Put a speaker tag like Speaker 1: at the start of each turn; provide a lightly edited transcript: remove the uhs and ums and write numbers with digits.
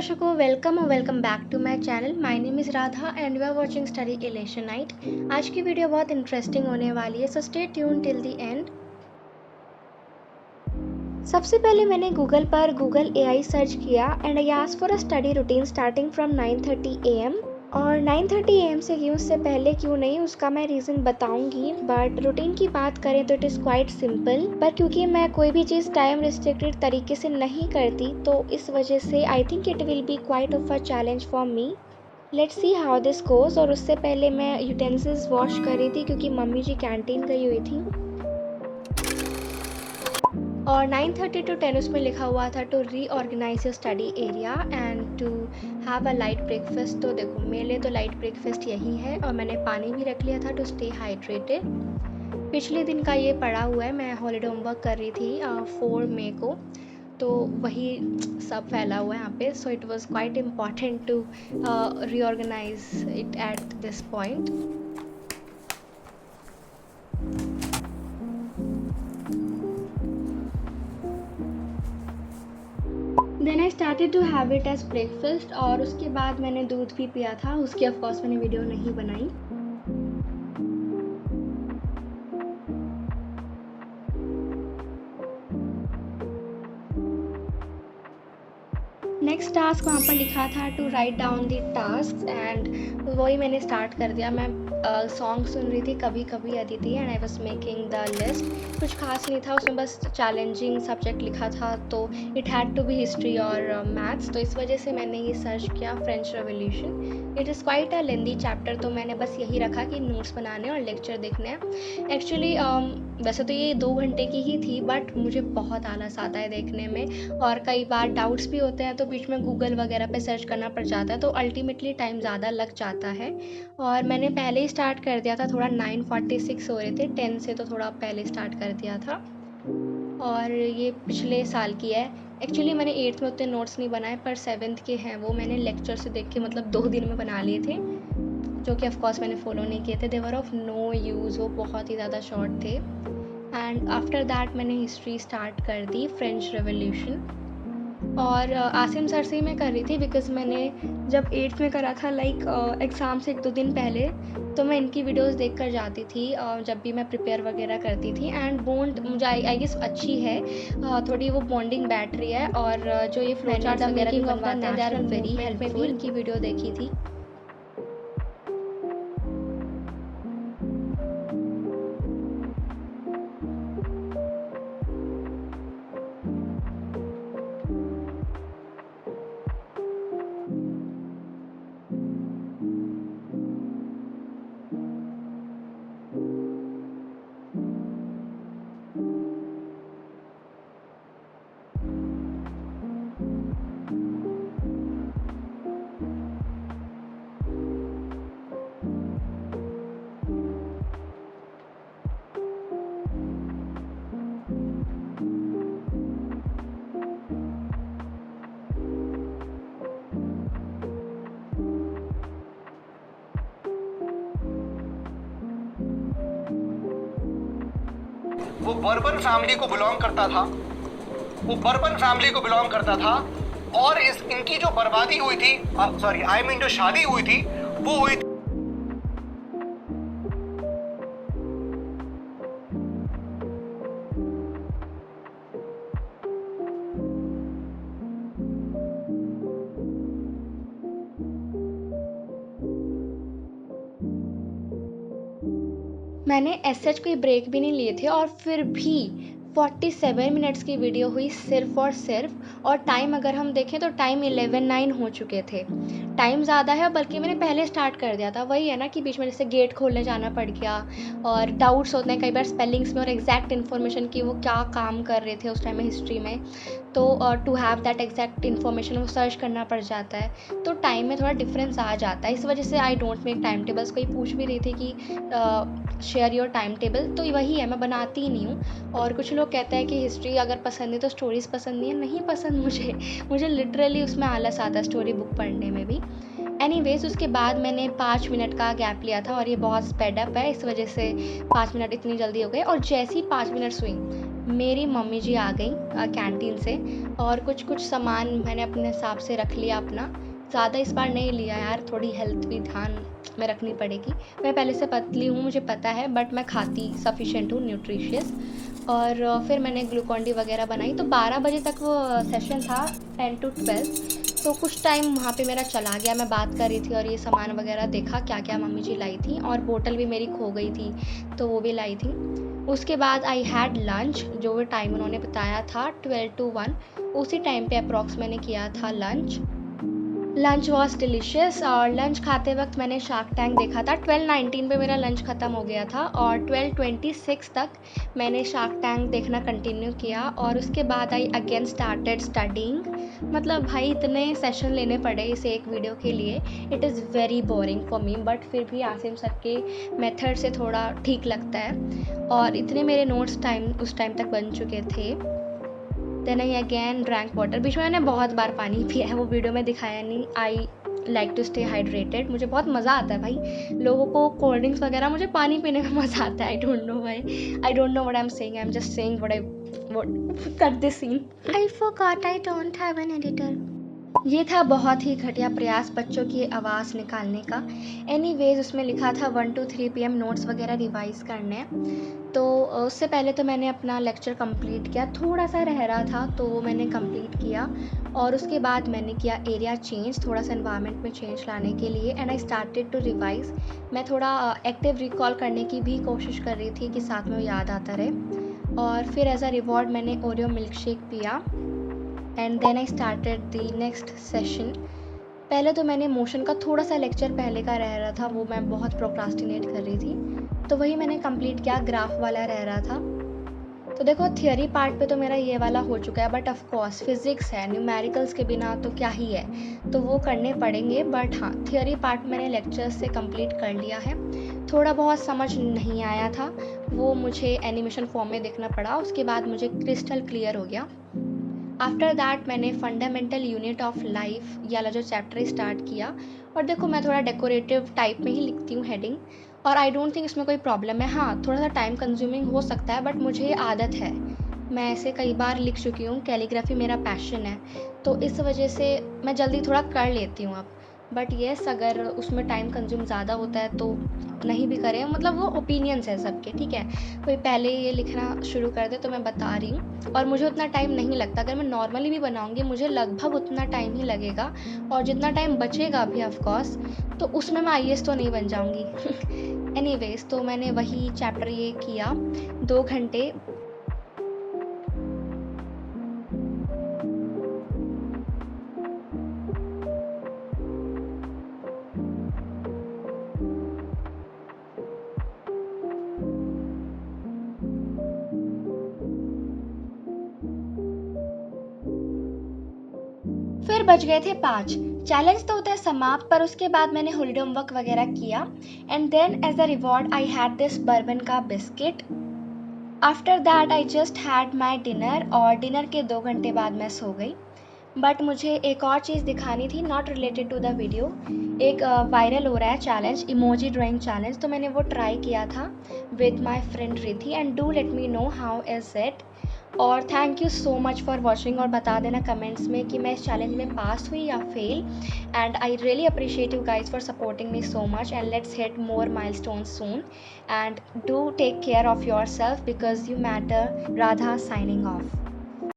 Speaker 1: दर्शकों, वेलकम और welcome back to my channel. My name is Radha and you are watching study elation night. आज की video बहुत interesting होने वाली है, so stay tune till the end. सबसे पहले मैंने गूगल पर गूगल एआई सर्च किया and I asked for a study routine starting from 9:30 AM। और 9:30 AM से क्यों, उससे पहले क्यों नहीं, उसका मैं रीज़न बताऊंगी। बट रूटीन की बात करें तो इट इज़ क्वाइट सिंपल, पर क्योंकि मैं कोई भी चीज़ टाइम रिस्ट्रिक्टेड तरीके से नहीं करती तो इस वजह से I think it will be quite of a challenge for me. Let's see how this goes. और उससे पहले मैं यूटेंसिल्स वॉश कर रही थी क्योंकि मम्मी जी कैंटीन गई हुई थी। और 9:30 to 10 उसमें लिखा हुआ था to reorganise your study area and to have a light breakfast. तो देखो, मेरे लिए तो लाइट ब्रेकफास्ट यही है और मैंने पानी भी रख लिया था टू स्टे हाइड्रेटेड। पिछले दिन का ये पड़ा हुआ है, मैं हॉलीडे होमवर्क कर रही थी 4 मई को, तो वही सब फैला हुआ है यहाँ पे। So it was quite important to reorganise it at this point. Then I started to have it as breakfast और उसके बाद मैंने दूध भी पिया था। उसकी ऑफकोर्स मैंने वीडियो नहीं बनाई। नेक्स्ट टास्क वहाँ पर लिखा था to write down the task and वही मैंने स्टार्ट कर दिया। मैं सॉन्ग सुन रही थी कभी कभी Aditi and I was making the list. कुछ खास नहीं था उसमें, बस चैलेंजिंग सब्जेक्ट लिखा था तो it had to be history और मैथ्स, तो इस वजह से मैंने ये सर्च किया French revolution. It is quite a lengthy chapter, तो मैंने बस यही रखा कि नोट्स बनाने और लेक्चर देखने हैं। एक्चुअली वैसे तो ये 2 घंटे की ही थी बट मुझे बहुत आलस आता है देखने में और कई बार डाउट्स भी होते हैं तो बीच में गूगल वगैरह पे सर्च करना पड़ जाता है, तो अल्टीमेटली टाइम ज़्यादा लग जाता है। और मैंने पहले ही स्टार्ट कर दिया था, थोड़ा 9:46 हो रहे थे, 10 से तो थोड़ा पहले स्टार्ट कर दिया था। और ये पिछले साल की है। एक्चुअली मैंने 8th में उतने नोट्स नहीं बनाए पर 7th के हैं, वो मैंने लेक्चर से देख के मतलब 2 दिन में बना लिए थे, जो कि ऑफकोर्स मैंने फॉलो नहीं किए थे। दे वर ऑफ नो यूज़, वो बहुत ही ज़्यादा शॉर्ट थे। एंड आफ्टर दैट मैंने हिस्ट्री स्टार्ट कर दी, फ्रेंच रेवोल्यूशन। और आसिम सर से ही मैं कर रही थी बिकॉज़ मैंने जब 8th में करा था लाइक एग्ज़ाम से 1-2 दिन पहले, तो मैं इनकी वीडियोस देख कर जाती थी जब भी मैं प्रिपेयर वगैरह करती थी। एंड बॉन्ड मुझे आई गेस अच्छी है, थोड़ी वो बॉन्डिंग बैठ रही है। और जो ये फ्लो चार्ट्स वगैरह भी बनवाते हैं, दे आर वेरी हेल्पफुल। इनकी वीडियो देखी थी।
Speaker 2: वो बर्बन फैमिली को बिलोंग करता था, वो बर्बन फैमिली को बिलोंग करता था। और इनकी जो बर्बादी हुई थी, सॉरी आई मीन जो शादी हुई थी, वो हुई थी
Speaker 1: मैंने एसएच कोई ब्रेक भी नहीं लिए थे और फिर भी 47 मिनट्स की वीडियो हुई सिर्फ और सिर्फ। और टाइम अगर हम देखें तो टाइम 11:09 हो चुके थे। टाइम ज़्यादा है, बल्कि मैंने पहले स्टार्ट कर दिया था। वही है ना कि बीच में जैसे गेट खोलने जाना पड़ गया और डाउट्स होते हैं कई बार स्पेलिंग्स में और एग्जैक्ट इन्फॉर्मेशन की, वो क्या काम कर रहे थे उस टाइम में हिस्ट्री में, तो to have that exact information वो सर्च करना पड़ जाता है, तो टाइम में थोड़ा डिफरेंस आ जाता है। इस वजह से I don't make time tables. कोई पूछ भी रही थी कि शेयर योर टाइम टेबल, तो वही है, मैं बनाती ही नहीं हूँ। और कुछ लोग कहते हैं कि हिस्ट्री अगर पसंद है तो स्टोरीज़ पसंद नहीं है। नहीं पसंद मुझे लिटरली उसमें आलस आता है स्टोरी बुक पढ़ने में भी। एनीवेज, उसके बाद मैंने 5 मिनट का गैप लिया था और ये बहुत स्पेड अप है, इस वजह से 5 मिनट इतनी जल्दी हो गए। और जैसे ही 5 मिनट्स हुई मेरी मम्मी जी आ गई कैंटीन से, और कुछ कुछ सामान मैंने अपने हिसाब से रख लिया अपना। ज़्यादा इस बार नहीं लिया यार, थोड़ी हेल्थ भी ध्यान में रखनी पड़ेगी। मैं पहले से पतली हूँ, मुझे पता है, बट मैं खाती सफिशिएंट हूँ, न्यूट्रिशियस। और फिर मैंने ग्लूकॉन डी वगैरह बनाई। तो 12 बजे तक वो सेशन था, 10 to 12। तो कुछ टाइम वहाँ पे मेरा चला गया, मैं बात कर रही थी और ये सामान वगैरह देखा क्या क्या मम्मी जी लाई थी, और बोतल भी मेरी खो गई थी तो वो भी लाई थी। उसके बाद आई हैड लंच, जो वो टाइम उन्होंने बताया था 12 to 1, उसी टाइम पे अप्रॉक्स मैंने किया था लंच। लंच वॉज डिलीशियस, और लंच खाते वक्त मैंने शार्क टैंक देखा था। 12:19 पे मेरा लंच ख़त्म हो गया था, और 12:26 तक मैंने शार्क टैंक देखना कंटिन्यू किया, और उसके बाद आई अगेन स्टार्टेड स्टडीइंग। मतलब भाई इतने सेशन लेने पड़े इस एक वीडियो के लिए, it is very boring for me, but फिर भी आसिम सर के मेथड से थोड़ा ठीक लगता है। और इतने मेरे नोट्स उस टाइम तक बन चुके थे। Then I again drank water. बीच में मैंने बहुत बार पानी पिया है, वो वीडियो में दिखाया नहीं। I like to stay hydrated. मुझे बहुत मज़ा आता है भाई, लोगों को कोल्ड ड्रिंक्स वगैरह, मुझे पानी पीने में मज़ा आता है। I don't know why, I don't know what I am saying, I am just saying what cut this scene. I forgot I don't have an editor. ये था बहुत ही घटिया प्रयास बच्चों की आवाज़ निकालने का। एनीवेज उसमें लिखा था 1 to 3 PM नोट्स वगैरह रिवाइज करने हैं। तो उससे पहले तो मैंने अपना लेक्चर कंप्लीट किया, थोड़ा सा रह रहा था तो वो मैंने कंप्लीट किया। और उसके बाद मैंने किया एरिया चेंज, थोड़ा सा एनवायरनमेंट में चेंज लाने के लिए, and I started to revise. मैं थोड़ा एक्टिव रिकॉल करने की भी कोशिश कर रही थी कि साथ में वो याद आता रहे। और फिर एज अ रिवॉर्ड मैंने ओरियो मिल्क शेक पिया, and then I started the next session. पहले तो मैंने मोशन का थोड़ा सा लेक्चर पहले का रह रहा था, वो मैं बहुत प्रोक्रास्टिनेट कर रही थी, तो वही मैंने कंप्लीट किया। ग्राफ वाला रह रहा था। तो देखो थियोरी पार्ट पे तो मेरा ये वाला हो चुका है, बट ऑफ कोर्स फिजिक्स है, न्यूमेरिकल्स के बिना तो क्या ही है, तो वो करने पड़ेंगे। बट हाँ, थियोरी पार्ट मैंने लेक्चर्स से कंप्लीट कर लिया है। थोड़ा बहुत समझ नहीं आया था, वो मुझे एनिमेशन फॉर्म में देखना पड़ा, उसके बाद मुझे क्रिस्टल क्लियर हो गया। आफ्टर दैट मैंने फंडामेंटल यूनिट ऑफ लाइफ ये वाला जो चैप्टर स्टार्ट किया। और देखो मैं थोड़ा डेकोरेटिव टाइप में ही लिखती हूँ हेडिंग, और आई डोंट थिंक इसमें कोई प्रॉब्लम है। हाँ, थोड़ा सा टाइम कंज्यूमिंग हो सकता है, बट मुझे आदत है, मैं ऐसे कई बार लिख चुकी हूँ, कैलीग्राफी मेरा पैशन है, तो इस वजह से मैं जल्दी थोड़ा कर लेती हूँ अब। बट येस, अगर उसमें टाइम कंज्यूम ज़्यादा होता है तो नहीं भी करें, मतलब वो ओपिनियंस है सबके, ठीक है। कोई पहले ये लिखना शुरू कर दे तो मैं बता रही हूँ, और मुझे उतना टाइम नहीं लगता। अगर मैं नॉर्मली भी बनाऊँगी मुझे लगभग उतना टाइम ही लगेगा, और जितना टाइम बचेगा भी ऑफ कोर्स, तो उसमें मैं IAS तो नहीं बन जाऊँगी। एनीवेज, तो मैंने वही चैप्टर ये किया 2 घंटे। फिर बज गए थे 5। चैलेंज तो होता है समाप्त, पर उसके बाद मैंने हॉलीडे होमवर्क वगैरह किया, and then as a reward I had this bourbon का biscuit. After that I just had my dinner, और डिनर के 2 घंटे बाद मैं सो गई। बट मुझे एक और चीज़ दिखानी थी, not related to the video. एक वायरल हो रहा है चैलेंज, इमोजी ड्राइंग चैलेंज, तो मैंने वो ट्राई किया था with my friend Riddhi, and do let me know how is it. और thank you so much for watching, और बता देना कमेंट्स में कि मैं इस चैलेंज में पास हुई या fail. And I really appreciate you guys for supporting me so much, and let's hit more milestones soon, and do take care of your self because you matter. Radha signing of.